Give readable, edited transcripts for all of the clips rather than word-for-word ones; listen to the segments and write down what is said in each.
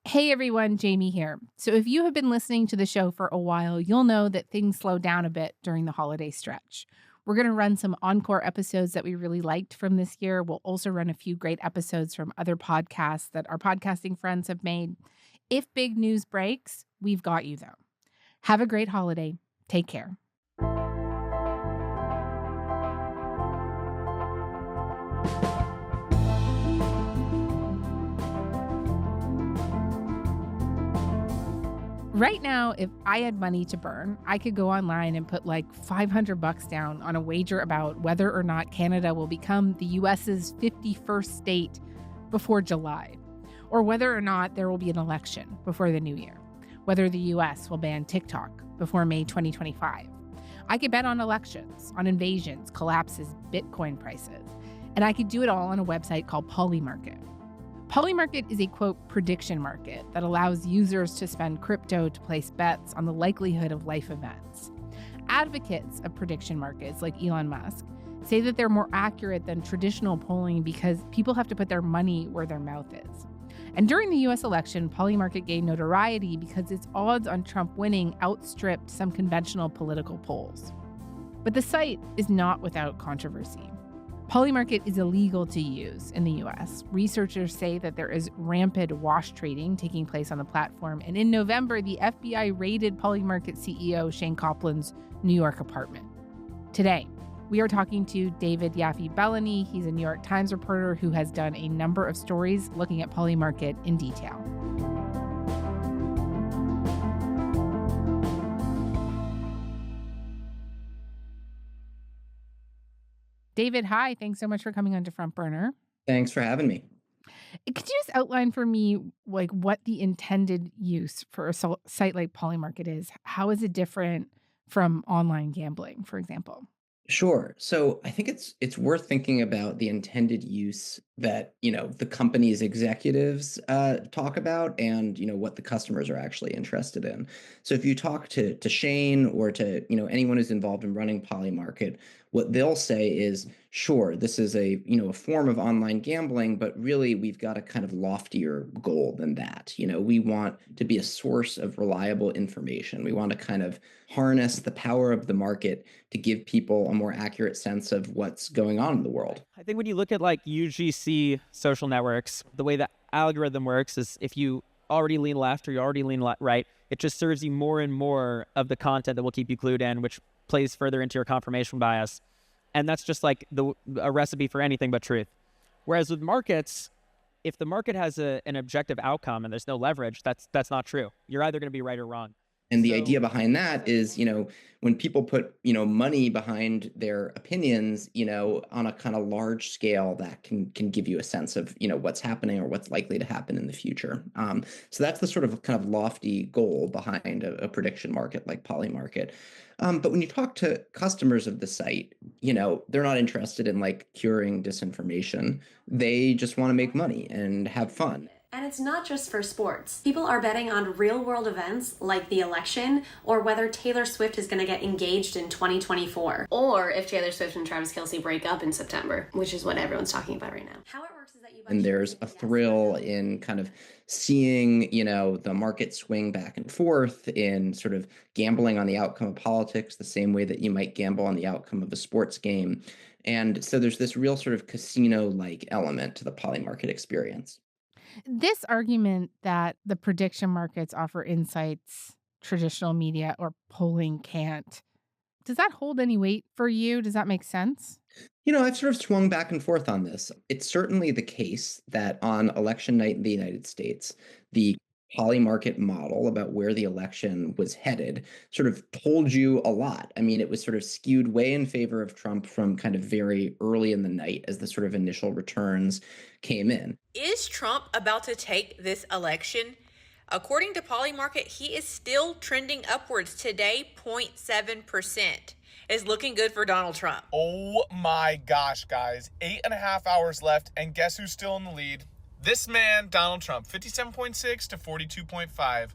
Hey everyone, Jamie here. So, if you have been listening to the show for a while, you'll know that things slow down a bit during the holiday stretch. We're going to run some encore episodes that we really liked from this year. We'll also run a few great episodes from other podcasts that our podcasting friends have made. If big news breaks, we've got you though. Have a great holiday. Take care. Right now, if I had money to burn, I could go online and put like $500 down on a wager about whether or not Canada will become the US's 51st state before July, or whether or not there will be an election before the new year, whether the US will ban TikTok before May 2025. I could bet on elections, on invasions, collapses, Bitcoin prices, and I could do it all on a website called Polymarket. Polymarket is a, quote, prediction market that allows users to spend crypto to place bets on the likelihood of life events. Advocates of prediction markets, like Elon Musk, say that they're more accurate than traditional polling because people have to put their money where their mouth is. And during the US election, Polymarket gained notoriety because its odds on Trump winning outstripped some conventional political polls. But the site is not without controversy. Polymarket is illegal to use in the US. Researchers say that there is rampant wash trading taking place on the platform. And in November, the FBI raided Polymarket CEO Shane Copland's New York apartment. Today, we are talking to David Yaffe-Bellany. He's a New York Times reporter who has done a number of stories looking at Polymarket in detail. David, hi. Thanks so much for coming on to Front Burner. Thanks for having me. Could you just outline for me like what the intended use for a site like Polymarket is? How is it different from online gambling, for example? Sure. So I think it's worth thinking about the intended use that, the company's executives talk about and, what the customers are actually interested in. So if you talk to Shane or to, anyone who's involved in running Polymarket, what they'll say is, sure, this is a form of online gambling, but really we've got a kind of loftier goal than that. We want to be a source of reliable information. We want to kind of harness the power of the market to give people a more accurate sense of what's going on in the world. I think when you look at like UGC social networks, the way the algorithm works is if you already lean left or you already lean right, it just serves you more and more of the content that will keep you clued in, which plays further into your confirmation bias. And that's just like a recipe for anything but truth. Whereas with markets, if the market has an objective outcome and there's no leverage, that's not true. You're either going to be right or wrong. And the idea behind that is, when people put, money behind their opinions, on a kind of large scale, that can give you a sense of, what's happening or what's likely to happen in the future. So that's the sort of kind of lofty goal behind a prediction market like Polymarket. But when you talk to customers of the site, they're not interested in like curing disinformation. They just want to make money and have fun. And it's not just for sports. People are betting on real-world events like the election or whether Taylor Swift is going to get engaged in 2024. Or if Taylor Swift and Travis Kelce break up in September, which is what everyone's talking about right now. How it works is that you... And there's a thrill in kind of seeing, the market swing back and forth, in sort of gambling on the outcome of politics the same way that you might gamble on the outcome of a sports game. And so there's this real sort of casino-like element to the Polymarket experience. This argument that the prediction markets offer insights traditional media or polling can't, does that hold any weight for you? Does that make sense? I've sort of swung back and forth on this. It's certainly the case that on election night in the United States, the Polymarket model about where the election was headed sort of told you a lot. I mean, it was sort of skewed way in favor of Trump from kind of very early in the night as the sort of initial returns came in. Is Trump about to take this election? According to Polymarket, he is still trending upwards today, 0.7%. Is looking good for Donald Trump. Oh my gosh, guys. 8.5 hours left, and guess who's still in the lead? This man, Donald Trump, 57.6 to 42.5.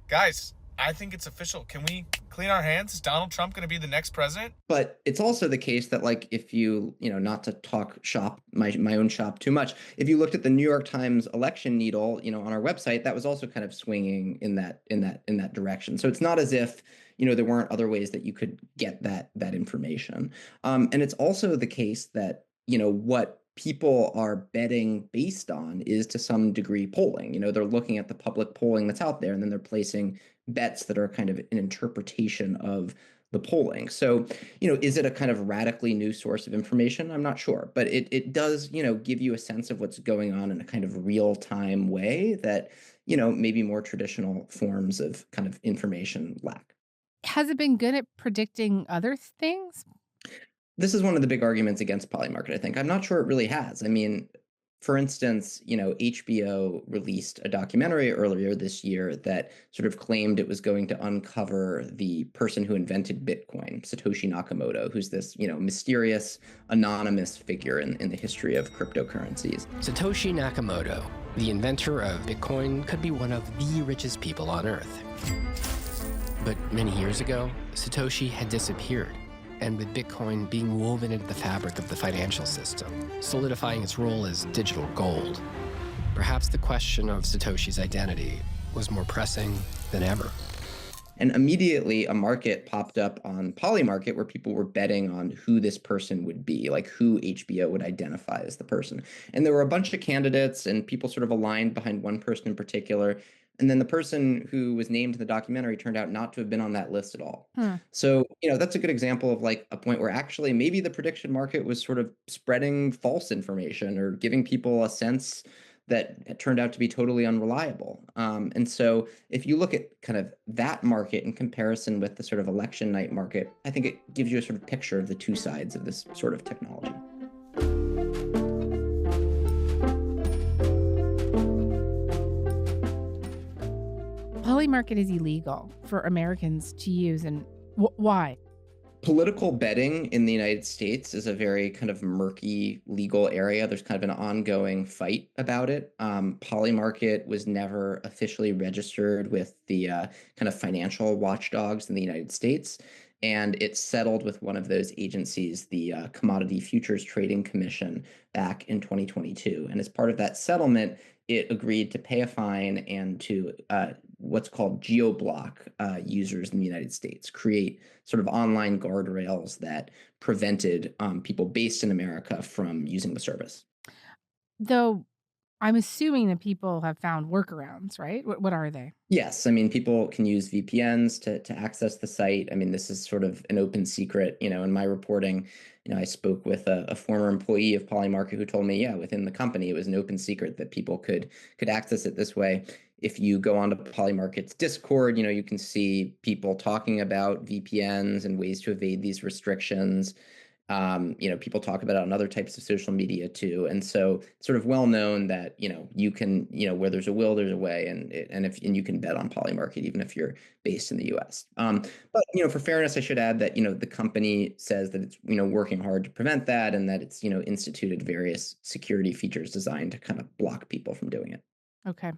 Guys, I think it's official. Can we clean our hands? Is Donald Trump going to be the next president? But it's also the case that, like, if you, not to talk shop, my own shop too much, if you looked at the New York Times election needle, on our website, that was also kind of swinging in that direction. So it's not as if, there weren't other ways that you could get that information. And it's also the case that, what people are betting based on is to some degree polling. They're looking at the public polling that's out there, and then they're placing bets that are kind of an interpretation of the polling. So, is it a kind of radically new source of information? I'm not sure, but it does, give you a sense of what's going on in a kind of real time way that, maybe more traditional forms of kind of information lack. Has it been good at predicting other things? This is one of the big arguments against Polymarket, I think. I'm not sure it really has. I mean, for instance, HBO released a documentary earlier this year that sort of claimed it was going to uncover the person who invented Bitcoin, Satoshi Nakamoto, who's this, mysterious, anonymous figure in the history of cryptocurrencies. Satoshi Nakamoto, the inventor of Bitcoin, could be one of the richest people on Earth. But many years ago, Satoshi had disappeared. And with Bitcoin being woven into the fabric of the financial system, solidifying its role as digital gold, perhaps the question of Satoshi's identity was more pressing than ever. And immediately a market popped up on Polymarket where people were betting on who this person would be, like who HBO would identify as the person. And there were a bunch of candidates, and people sort of aligned behind one person in particular. And then the person who was named in the documentary turned out not to have been on that list at all. So, that's a good example of like a point where actually maybe the prediction market was sort of spreading false information or giving people a sense that it turned out to be totally unreliable. And so if you look at kind of that market in comparison with the sort of election night market, I think it gives you a sort of picture of the two sides of this sort of technology. Polymarket is illegal for Americans to use, and why? Political betting in the United States is a very kind of murky legal area. There's kind of an ongoing fight about it. Polymarket was never officially registered with the kind of financial watchdogs in the United States. And it settled with one of those agencies, the Commodity Futures Trading Commission, back in 2022. And as part of that settlement, it agreed to pay a fine and to what's called geo-block users in the United States, create sort of online guardrails that prevented people based in America from using the service. Though I'm assuming that people have found workarounds, right? What are they? Yes. I mean, people can use VPNs to access the site. I mean, this is sort of an open secret. In my reporting, I spoke with a former employee of Polymarket who told me, within the company, it was an open secret that people could access it this way. If you go onto Polymarket's Discord, you can see people talking about VPNs and ways to evade these restrictions. People talk about it on other types of social media too. And so it's sort of well known that, you can, where there's a will, there's a way. And you can bet on Polymarket, even if you're based in the US. But, for fairness, I should add that, the company says that it's, working hard to prevent that, and that it's, instituted various security features designed to kind of block people from doing it. Okay.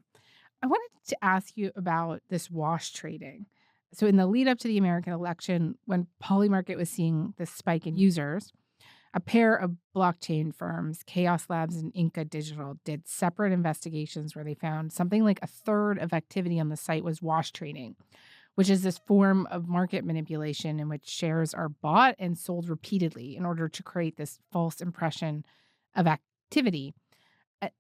I wanted to ask you about this wash trading. So in the lead up to the American election, when Polymarket was seeing this spike in users, a pair of blockchain firms, Chaos Labs and Inca Digital, did separate investigations where they found something like a third of activity on the site was wash trading, which is this form of market manipulation in which shares are bought and sold repeatedly in order to create this false impression of activity.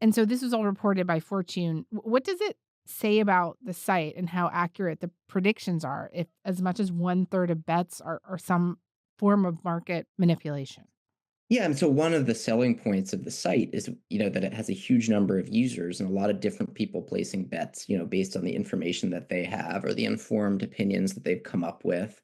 And so this was all reported by Fortune. What does it say about the site and how accurate the predictions are if as much as 1/3 of bets are some form of market manipulation? Yeah, and so one of the selling points of the site is, that it has a huge number of users and a lot of different people placing bets, based on the information that they have or the informed opinions that they've come up with.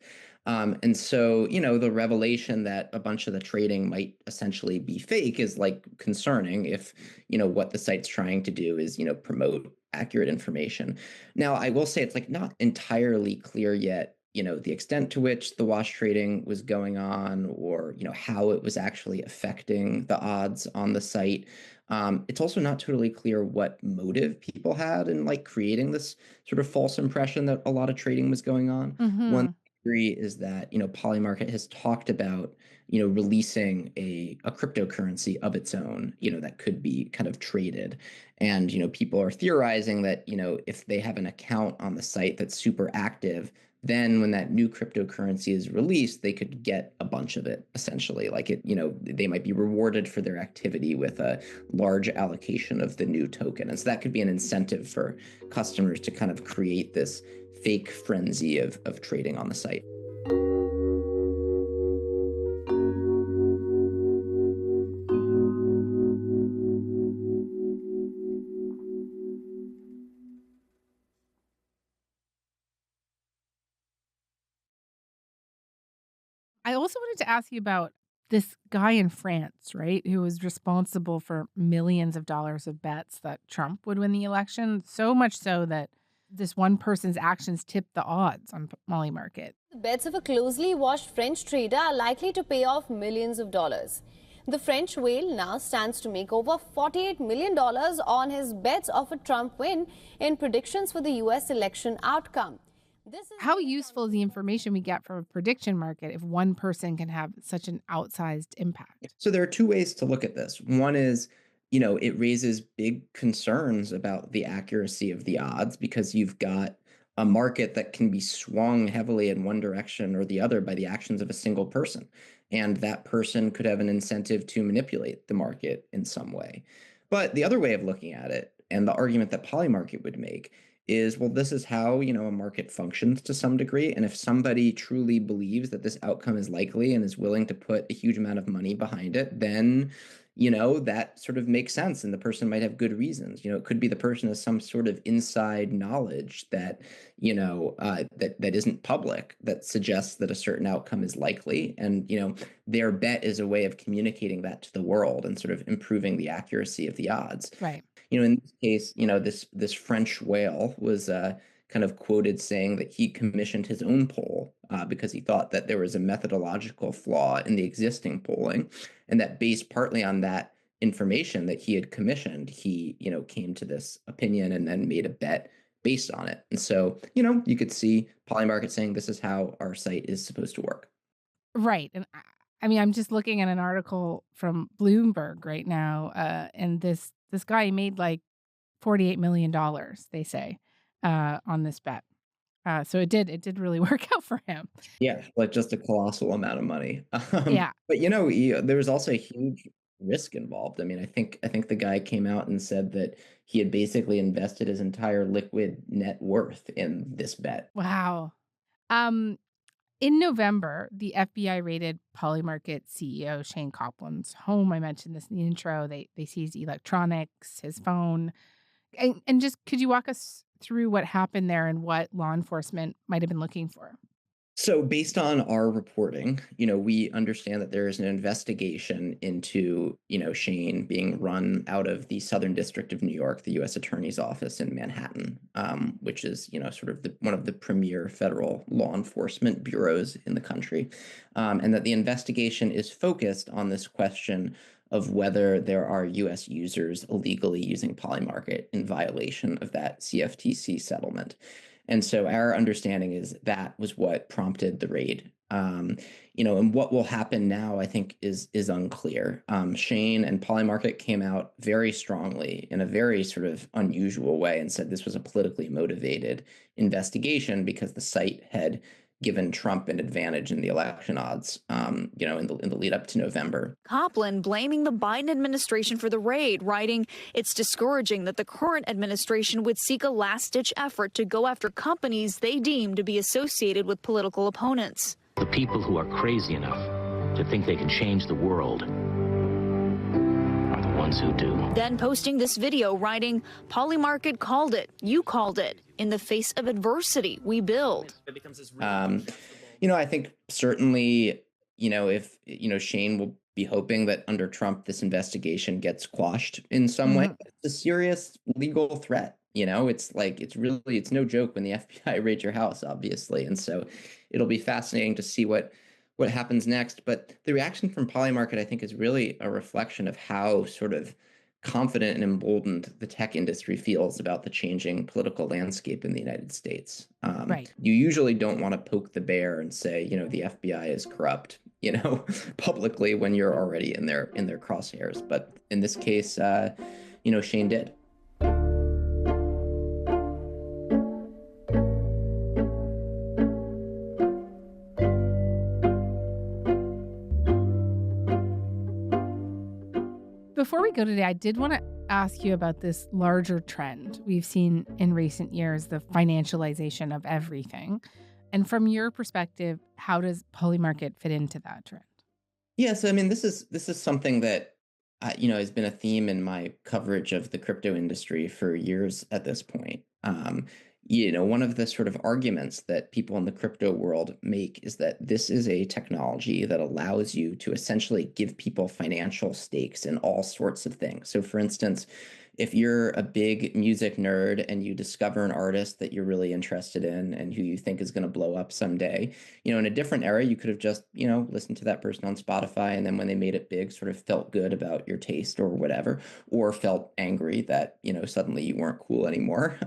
And so, the revelation that a bunch of the trading might essentially be fake is like concerning if, what the site's trying to do is, promote accurate information. Now, I will say it's like not entirely clear yet, the extent to which the wash trading was going on or, how it was actually affecting the odds on the site. It's also not totally clear what motive people had in like creating this sort of false impression that a lot of trading was going on. One theory is that, Polymarket has talked about, releasing a cryptocurrency of its own, that could be kind of traded. And, people are theorizing that, if they have an account on the site that's super active, then when that new cryptocurrency is released, they could get a bunch of it, essentially. Like they might be rewarded for their activity with a large allocation of the new token. And so that could be an incentive for customers to kind of create this fake frenzy of trading on the site. I also wanted to ask you about this guy in France, right, who was responsible for millions of dollars of bets that Trump would win the election, so much so that this one person's actions tipped the odds on Polymarket. The bets of a closely watched French trader are likely to pay off millions of dollars. The French whale now stands to make over $48 million on his bets of a Trump win in predictions for the U.S. election outcome. How useful is the information we get from a prediction market if one person can have such an outsized impact? So there are two ways to look at this. One is, it raises big concerns about the accuracy of the odds because you've got a market that can be swung heavily in one direction or the other by the actions of a single person. And that person could have an incentive to manipulate the market in some way. But the other way of looking at it, and the argument that Polymarket would make, is, well, this is how, a market functions to some degree. And if somebody truly believes that this outcome is likely and is willing to put a huge amount of money behind it, then, that sort of makes sense. And the person might have good reasons. It could be the person has some sort of inside knowledge that, that isn't public that suggests that a certain outcome is likely. And, their bet is a way of communicating that to the world and sort of improving the accuracy of the odds. Right. In this case, this French whale was kind of quoted saying that he commissioned his own poll because he thought that there was a methodological flaw in the existing polling, and that based partly on that information that he had commissioned, he, came to this opinion and then made a bet based on it. And so, you could see Polymarket saying this is how our site is supposed to work. Right. And I mean, I'm just looking at an article from Bloomberg right now, and this guy made like $48 million, they say, on this bet. So it did really work out for him. Yeah, like just a colossal amount of money. Yeah. But there was also a huge risk involved. I mean, I think the guy came out and said that he had basically invested his entire liquid net worth in this bet. Wow. In November, the FBI raided Polymarket CEO Shane Copland's home. I mentioned this in the intro. They seized electronics, his phone. And just could you walk us through what happened there and what law enforcement might have been looking for? So based on our reporting, we understand that there is an investigation into, Shane being run out of the Southern District of New York, the U.S. Attorney's Office in Manhattan, which is, sort of one of the premier federal law enforcement bureaus in the country, and that the investigation is focused on this question of whether there are U.S. users illegally using Polymarket in violation of that CFTC settlement. And so our understanding is that was what prompted the raid. And what will happen now, I think, is unclear. Shane and Polymarket came out very strongly in a very sort of unusual way and said this was a politically motivated investigation because the site had given Trump an advantage in the election odds, in the lead up to November. Copland blaming the Biden administration for the raid, writing, "It's discouraging that the current administration would seek a last-ditch effort to go after companies they deem to be associated with political opponents." The people who are crazy enough to think they can change the world are the ones who do. Then posting this video, writing, "Polymarket called it. You called it. In the face of adversity, we build." I think certainly, if, Shane will be hoping that under Trump, this investigation gets quashed in some way. It's a serious legal threat. It's no joke when the FBI raids your house, obviously. And so it'll be fascinating to see what happens next. But the reaction from Polymarket, I think, is really a reflection of how sort of confident and emboldened the tech industry feels about the changing political landscape in the United States. Right. You usually don't want to poke the bear and say, the FBI is corrupt, publicly when you're already in their crosshairs. But in this case, Shane did. Before we go today, I did want to ask you about this larger trend we've seen in recent years, the financialization of everything. And from your perspective, how does Polymarket fit into that trend? Yeah, so this is something that has been a theme in my coverage of the crypto industry for years at this point. One of the sort of arguments that people in the crypto world make is that this is a technology that allows you to essentially give people financial stakes in all sorts of things. So for instance, if you're a big music nerd and you discover an artist that you're really interested in and who you think is going to blow up someday, in a different era, you could have just, listened to that person on Spotify. And then when they made it big, sort of felt good about your taste or whatever, or felt angry that, suddenly you weren't cool anymore.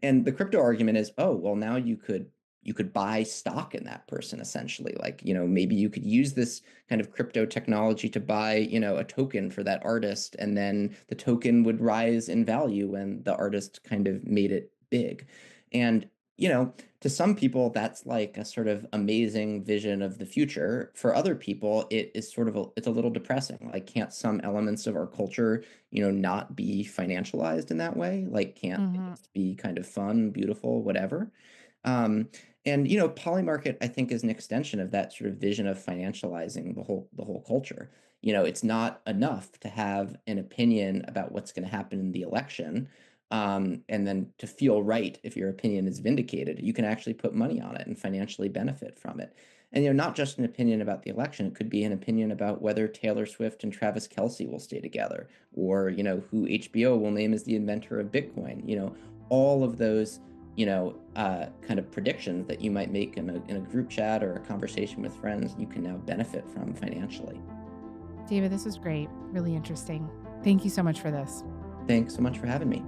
And the crypto argument is, oh, well, now you could buy stock in that person, essentially. Like, maybe you could use this kind of crypto technology to buy, a token for that artist, and then the token would rise in value when the artist kind of made it big. And, to some people, that's like a sort of amazing vision of the future. For other people, it is sort of it's a little depressing. Like, can't some elements of our culture, not be financialized in that way? Like, can't it just be kind of fun, beautiful, whatever? And Polymarket, I think, is an extension of that sort of vision of financializing the whole culture. It's not enough to have an opinion about what's going to happen in the election, and then to feel right if your opinion is vindicated. You can actually put money on it and financially benefit from it. And not just an opinion about the election. It could be an opinion about whether Taylor Swift and Travis Kelce will stay together, or who HBO will name as the inventor of Bitcoin. All of those kind of predictions that you might make in a group chat or a conversation with friends, you can now benefit from financially. David, this was great. Really interesting. Thank you so much for this. Thanks so much for having me.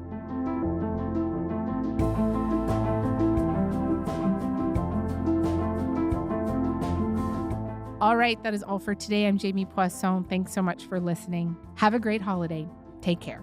All right, that is all for today. I'm Jamie Poisson. Thanks so much for listening. Have a great holiday. Take care.